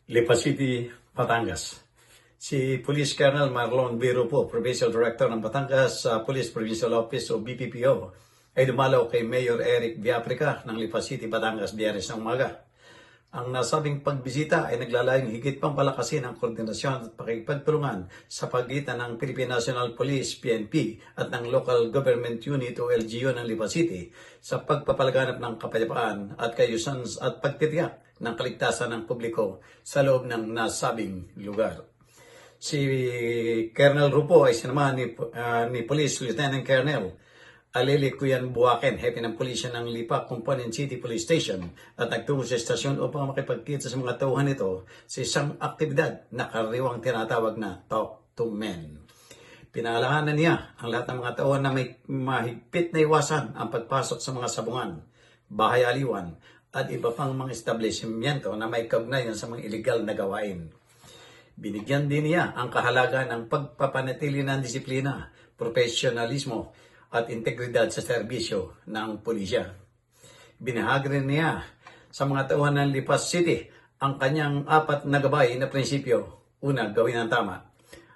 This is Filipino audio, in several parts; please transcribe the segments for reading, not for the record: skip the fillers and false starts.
Lipa City, Batangas. Si Police Colonel Marlon Biro po, Provincial Director ng Batangas Police Provincial Office o BPPO, ay dumalaw kay Mayor Eric Villaprica ng Lipa City, Batangas, Biyernes ng umaga. Ang nasabing pagbisita ay naglalayong higit pang palakasin ang koordinasyon at pakikipagtulungan sa pagitan ng Philippine National Police, PNP, at ng Local Government Unit o LGU ng Lipa City sa pagpapalaganap ng kapayapaan at kayusan at pagtitiyak ng kaligtasan ng publiko sa loob ng nasabing lugar. Si Colonel Rupo ay sinamahan ni Police Lieutenant Colonel Alili Kuyan Buaken, Hepe ng Pulisya ng Lipa Component City Police Station, at nagtungo sa estasyon upang makipagkita sa mga tauhan nito sa isang aktibidad na karaniwang tinatawag na Talk to Men. Pinaalalahanan niya ang lahat ng mga tauhan na may mahigpit na iwasan ang pagpasok sa mga sabungan, bahay-aliwan, at iba pang mga establishmento na may kaugnayan sa mga illegal na gawain. Binigyan din niya ang kahalagan ng pagpapanatili ng disiplina, profesionalismo, at integridad sa serbisyo ng pulisya. Binahagi rin niya sa mga tauhan ng Lipa City ang kanyang 4 na gabay na prinsipyo. Una, gawin ang tama.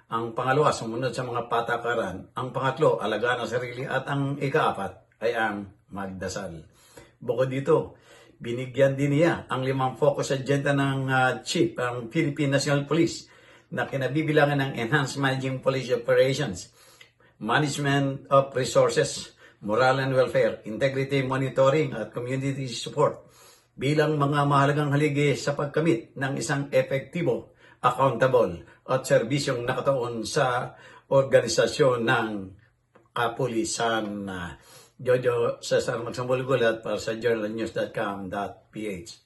Ang pangalawa, sumunod sa mga patakaran. Ang pangatlo, alagaan ang sarili. At ang ika-4 ay ang magdasal. Bukod dito, binigyan din niya ang 5 focus agenda ng Chief, ang Philippine National Police, na kinabibilangan ng Enhanced Managing Police Operations, Management of Resources, Moral and Welfare, Integrity Monitoring at Community Support bilang mga mahalagang haligi sa pagkamit ng isang epektibo, accountable at serbisyong nakatuon sa organisasyon ng kapulisan. Jojo Cesar Magsambulgulat para sa journalnews.com.ph.